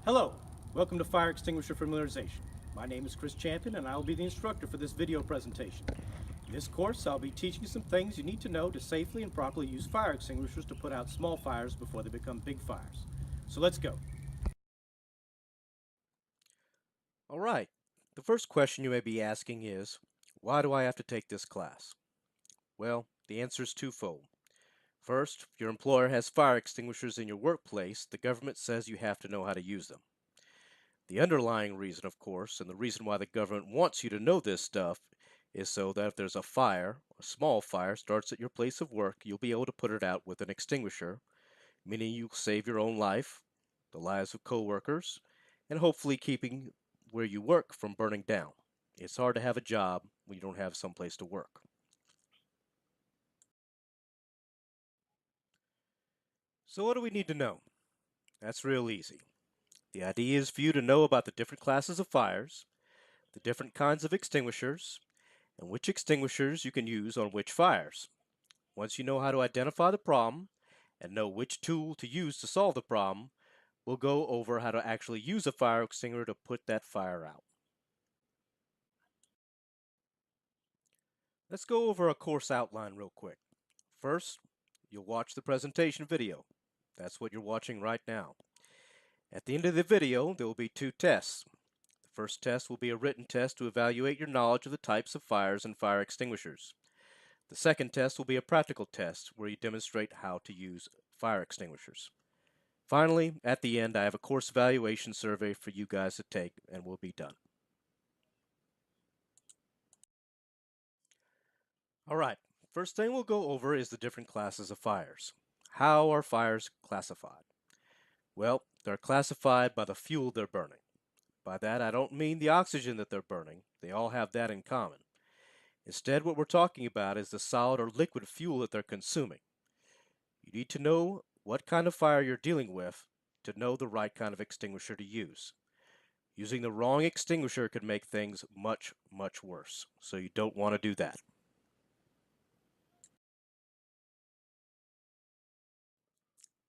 Hello, welcome to Fire Extinguisher Familiarization. My name is Chris Champion and I will be the instructor for this video presentation. In this course, I'll be teaching you some things you need to know to safely and properly use fire extinguishers to put out small fires before they become big fires. So let's go. All right. The first question you may be asking is, why do I have to take this class? Well, the answer is twofold. First, if your employer has fire extinguishers in your workplace, the government says you have to know how to use them. The underlying reason, of course, and the reason why the government wants you to know this stuff is so that if there's a fire, a small fire starts at your place of work, you'll be able to put it out with an extinguisher, meaning you'll save your own life, the lives of coworkers, and hopefully keeping where you work from burning down. It's hard to have a job when you don't have some place to work. So what do we need to know? That's real easy. The idea is for you to know about the different classes of fires, the different kinds of extinguishers, and which extinguishers you can use on which fires. Once you know how to identify the problem and know which tool to use to solve the problem, we'll go over how to actually use a fire extinguisher to put that fire out. Let's go over a course outline real quick. First, you'll watch the presentation video. That's what you're watching right now. At the end of the video, there will be two tests. The first test will be a written test to evaluate your knowledge of the types of fires and fire extinguishers. The second test will be a practical test where you demonstrate how to use fire extinguishers. Finally, at the end, I have a course evaluation survey for you guys to take and we'll be done. All right, first thing we'll go over is the different classes of fires. How are fires classified? Well, they're classified by the fuel they're burning. By that, I don't mean the oxygen that they're burning. They all have that in common. Instead, what we're talking about is the solid or liquid fuel that they're consuming. You need to know what kind of fire you're dealing with to know the right kind of extinguisher to use. Using the wrong extinguisher could make things much, much worse, so you don't want to do that.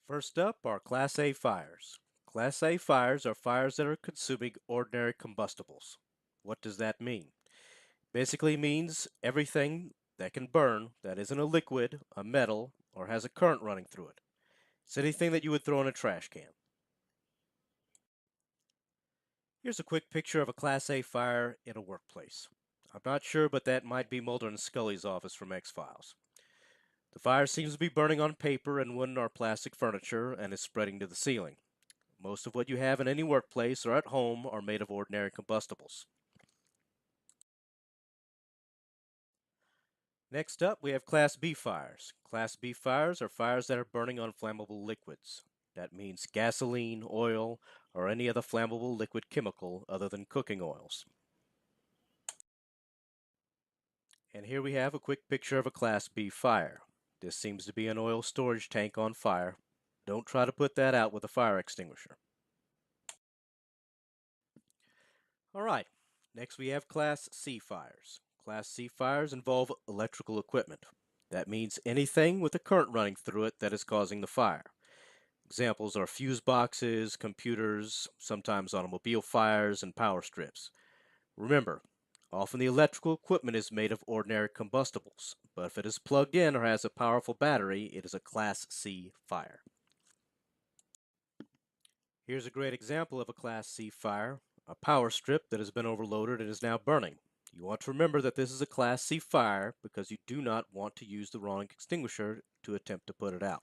First up are Class A fires. Class A fires are fires that are consuming ordinary combustibles. What does that mean? Basically means everything that can burn that isn't a liquid, a metal, or has a current running through it. It's anything that you would throw in a trash can. Here's a quick picture of a Class A fire in a workplace. I'm not sure, but that might be Mulder and Scully's office from X-Files. The fire seems to be burning on paper and wooden or plastic furniture and is spreading to the ceiling. Most of what you have in any workplace or at home are made of ordinary combustibles. Next up, we have Class B fires. Class B fires are fires that are burning on flammable liquids. That means gasoline, oil, or any other flammable liquid chemical other than cooking oils. And here we have a quick picture of a Class B fire. This seems to be an oil storage tank on fire. Don't try to put that out with a fire extinguisher. Alright, next we have Class C fires. Class C fires involve electrical equipment. That means anything with a current running through it that is causing the fire. Examples are fuse boxes, computers, sometimes automobile fires, and power strips. Remember, often the electrical equipment is made of ordinary combustibles, but if it is plugged in or has a powerful battery, it is a Class C fire. Here's a great example of a Class C fire, a power strip that has been overloaded and is now burning. You want to remember that this is a Class C fire because you do not want to use the wrong extinguisher to attempt to put it out.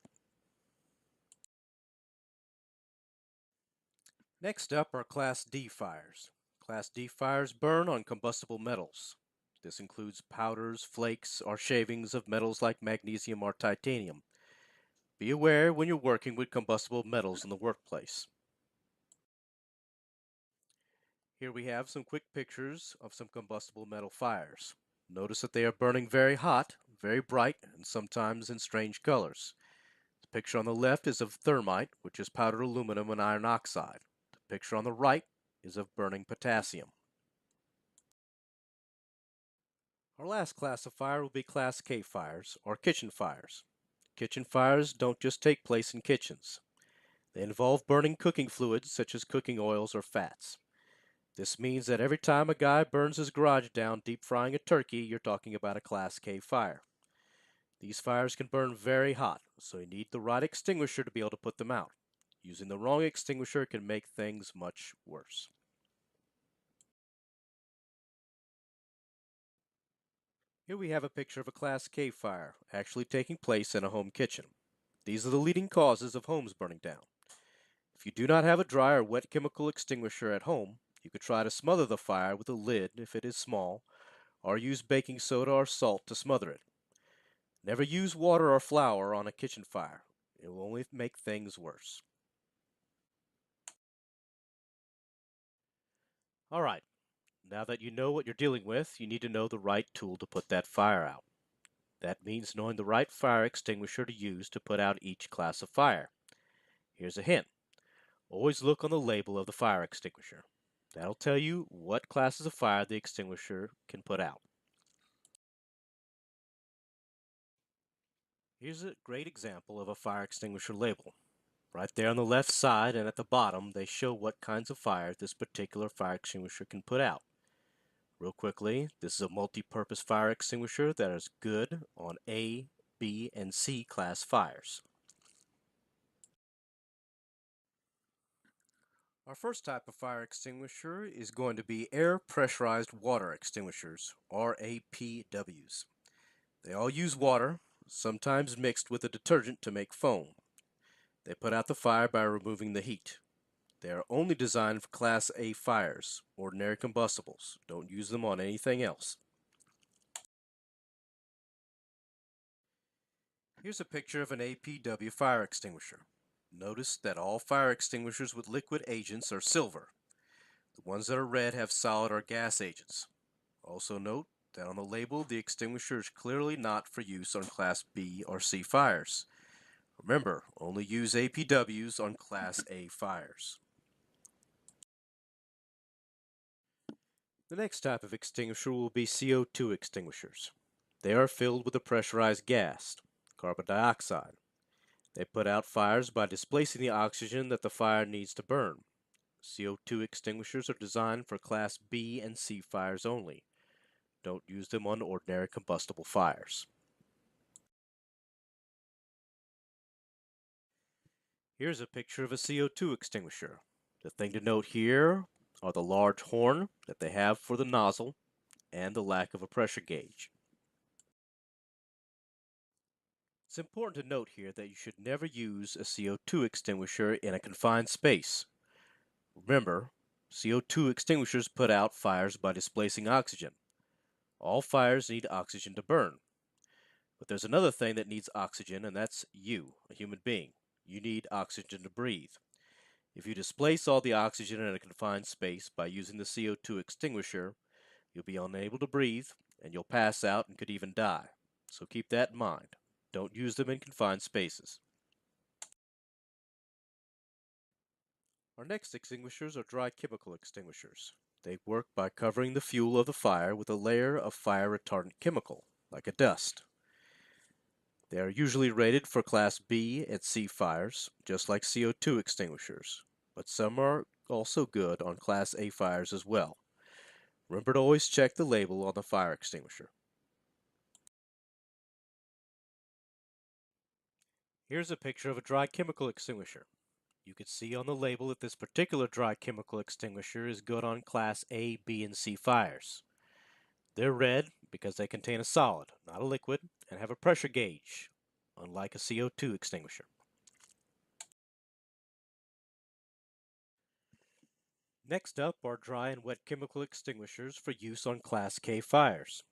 Next up are Class D fires. Class D fires burn on combustible metals. This includes powders, flakes, or shavings of metals like magnesium or titanium. Be aware when you're working with combustible metals in the workplace. Here we have some quick pictures of some combustible metal fires. Notice that they are burning very hot, very bright, and sometimes in strange colors. The picture on the left is of thermite, which is powdered aluminum and iron oxide. The picture on the right is of burning potassium. Our last class of fire will be Class K fires, or kitchen fires. Kitchen fires don't just take place in kitchens. They involve burning cooking fluids such as cooking oils or fats. This means that every time a guy burns his garage down deep frying a turkey, you're talking about a Class K fire. These fires can burn very hot, so you need the right extinguisher to be able to put them out. Using the wrong extinguisher can make things much worse. Here we have a picture of a Class K fire actually taking place in a home kitchen. These are the leading causes of homes burning down. If you do not have a dry or wet chemical extinguisher at home, you could try to smother the fire with a lid if it is small, or use baking soda or salt to smother it. Never use water or flour on a kitchen fire. It will only make things worse. Alright, now that you know what you're dealing with, you need to know the right tool to put that fire out. That means knowing the right fire extinguisher to use to put out each class of fire. Here's a hint. Always look on the label of the fire extinguisher. That'll tell you what classes of fire the extinguisher can put out. Here's a great example of a fire extinguisher label. Right there on the left side and at the bottom, they show what kinds of fire this particular fire extinguisher can put out. Real quickly, this is a multi-purpose fire extinguisher that is good on A, B, and C class fires. Our first type of fire extinguisher is going to be air pressurized water extinguishers, or APWs. They all use water, sometimes mixed with a detergent to make foam. They put out the fire by removing the heat. They are only designed for Class A fires, ordinary combustibles. Don't use them on anything else. Here's a picture of an APW fire extinguisher. Notice that all fire extinguishers with liquid agents are silver. The ones that are red have solid or gas agents. Also note that on the label, the extinguisher is clearly not for use on Class B or C fires. Remember, only use APWs on Class A fires. The next type of extinguisher will be CO2 extinguishers. They are filled with a pressurized gas, carbon dioxide. They put out fires by displacing the oxygen that the fire needs to burn. CO2 extinguishers are designed for Class B and C fires only. Don't use them on ordinary combustible fires. Here's a picture of a CO2 extinguisher. The thing to note here are the large horn that they have for the nozzle and the lack of a pressure gauge. It's important to note here that you should never use a CO2 extinguisher in a confined space. Remember, CO2 extinguishers put out fires by displacing oxygen. All fires need oxygen to burn. But there's another thing that needs oxygen, and that's you, a human being. You need oxygen to breathe. If you displace all the oxygen in a confined space by using the CO2 extinguisher, you'll be unable to breathe, and you'll pass out and could even die. So keep that in mind. Don't use them in confined spaces. Our next extinguishers are dry chemical extinguishers. They work by covering the fuel of the fire with a layer of fire retardant chemical, like a dust. They are usually rated for Class B and C fires, just like CO2 extinguishers, but some are also good on Class A fires as well. Remember to always check the label on the fire extinguisher. Here's a picture of a dry chemical extinguisher. You can see on the label that this particular dry chemical extinguisher is good on Class A, B, and C fires. They're red because they contain a solid, not a liquid, and have a pressure gauge, unlike a CO2 extinguisher. Next up are dry and wet chemical extinguishers for use on Class K fires.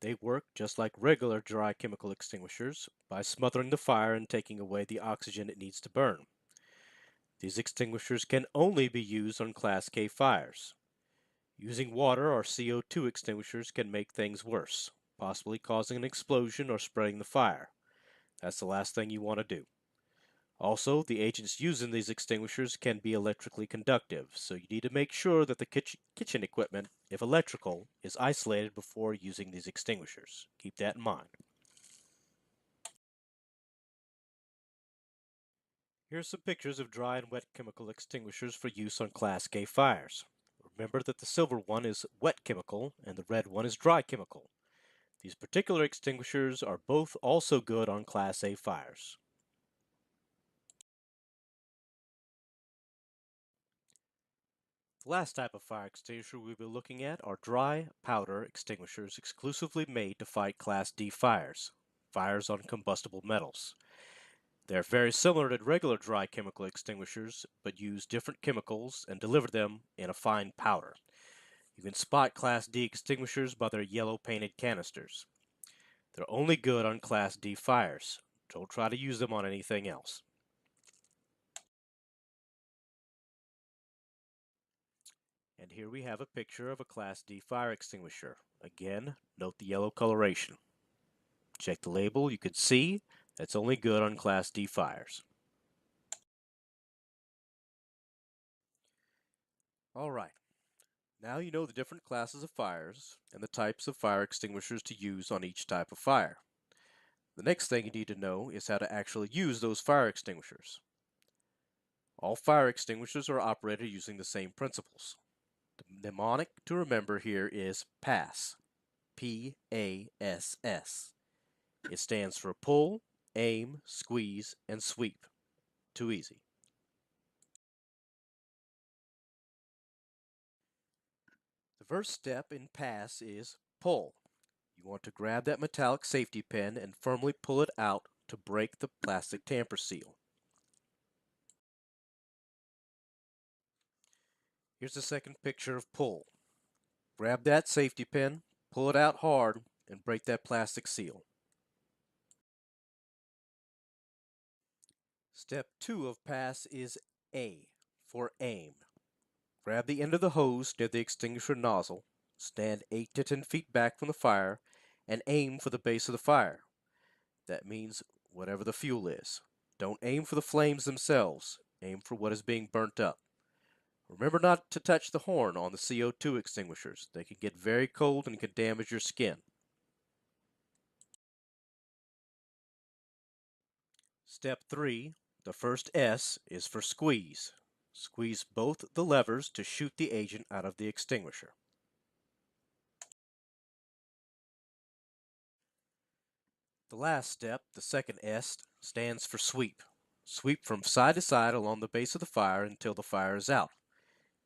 They work just like regular dry chemical extinguishers by smothering the fire and taking away the oxygen it needs to burn. These extinguishers can only be used on Class K fires. Using water or CO2 extinguishers can make things worse, possibly causing an explosion or spreading the fire. That's the last thing you want to do. Also, the agents used in these extinguishers can be electrically conductive, so you need to make sure that the kitchen equipment, if electrical, is isolated before using these extinguishers. Keep that in mind. Here's some pictures of dry and wet chemical extinguishers for use on Class K fires. Remember that the silver one is wet chemical and the red one is dry chemical. These particular extinguishers are both also good on Class A fires. The last type of fire extinguisher we'll be looking at are dry powder extinguishers exclusively made to fight Class D fires, fires on combustible metals. They're very similar to regular dry chemical extinguishers, but use different chemicals and deliver them in a fine powder. You can spot Class D extinguishers by their yellow painted canisters. They're only good on Class D fires. Don't try to use them on anything else. And here we have a picture of a Class D fire extinguisher. Again, note the yellow coloration. Check the label, you can see that's only good on Class D fires. Alright, now you know the different classes of fires and the types of fire extinguishers to use on each type of fire. The next thing you need to know is how to actually use those fire extinguishers. All fire extinguishers are operated using the same principles. The mnemonic to remember here is PASS. P-A-S-S. It stands for pull, aim, squeeze, and sweep. Too easy. The first step in PASS is pull. You want to grab that metallic safety pin and firmly pull it out to break the plastic tamper seal. Here's the second picture of pull. Grab that safety pin, pull it out hard, and break that plastic seal. Step 2 of PASS is A, for aim. Grab the end of the hose near the extinguisher nozzle, stand 8 to 10 feet back from the fire, and aim for the base of the fire. That means whatever the fuel is. Don't aim for the flames themselves, aim for what is being burnt up. Remember not to touch the horn on the CO2 extinguishers. They can get very cold and can damage your skin. Step 3, the first S, is for squeeze. Squeeze both the levers to shoot the agent out of the extinguisher. The last step, the second S, stands for sweep. Sweep from side to side along the base of the fire until the fire is out.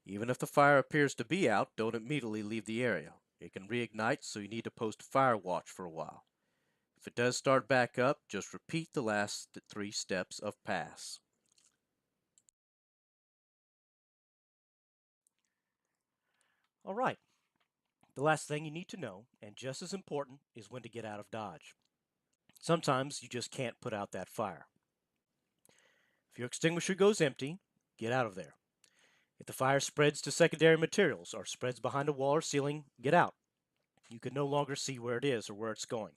Even if the fire appears to be out, don't immediately leave the area. It can reignite, so you need to post fire watch for a while. If it does start back up, just repeat the last 3 steps of PASS. Alright, the last thing you need to know, and just as important, is when to get out of Dodge. Sometimes you just can't put out that fire. If your extinguisher goes empty, get out of there. If the fire spreads to secondary materials or spreads behind a wall or ceiling, get out. You can no longer see where it is or where it's going.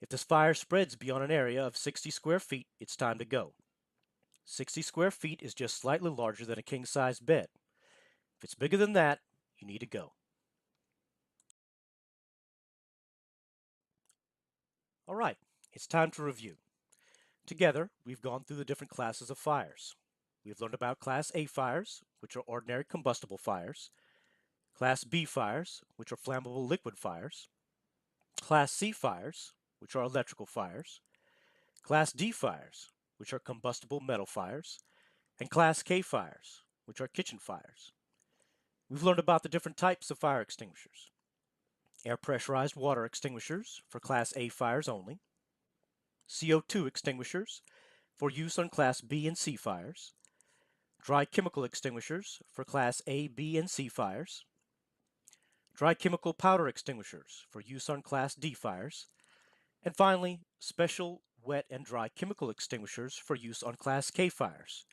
If this fire spreads beyond an area of 60 square feet, it's time to go. 60 square feet is just slightly larger than a king-size bed. If it's bigger than that, you need to go. Alright, it's time to review. Together, we've gone through the different classes of fires. We've learned about Class A fires, which are ordinary combustible fires, Class B fires, which are flammable liquid fires, Class C fires, which are electrical fires, Class D fires, which are combustible metal fires, and Class K fires, which are kitchen fires. We've learned about the different types of fire extinguishers. Air pressurized water extinguishers for Class A fires only, CO2 extinguishers for use on Class B and C fires, dry chemical extinguishers for Class A, B, and C fires, dry chemical powder extinguishers for use on Class D fires, and finally, special wet and dry chemical extinguishers for use on Class K fires.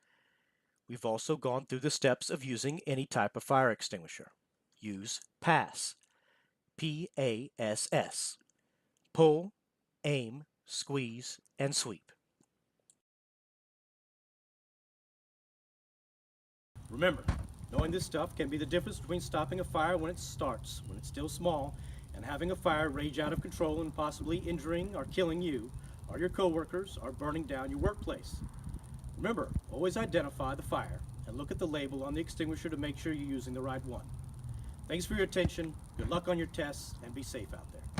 We've also gone through the steps of using any type of fire extinguisher. Use PASS, P-A-S-S. Pull, aim, squeeze, and sweep. Remember, knowing this stuff can be the difference between stopping a fire when it starts, when it's still small, and having a fire rage out of control and possibly injuring or killing you, or your coworkers, or burning down your workplace. Remember, always identify the fire and look at the label on the extinguisher to make sure you're using the right one. Thanks for your attention, good luck on your tests, and be safe out there.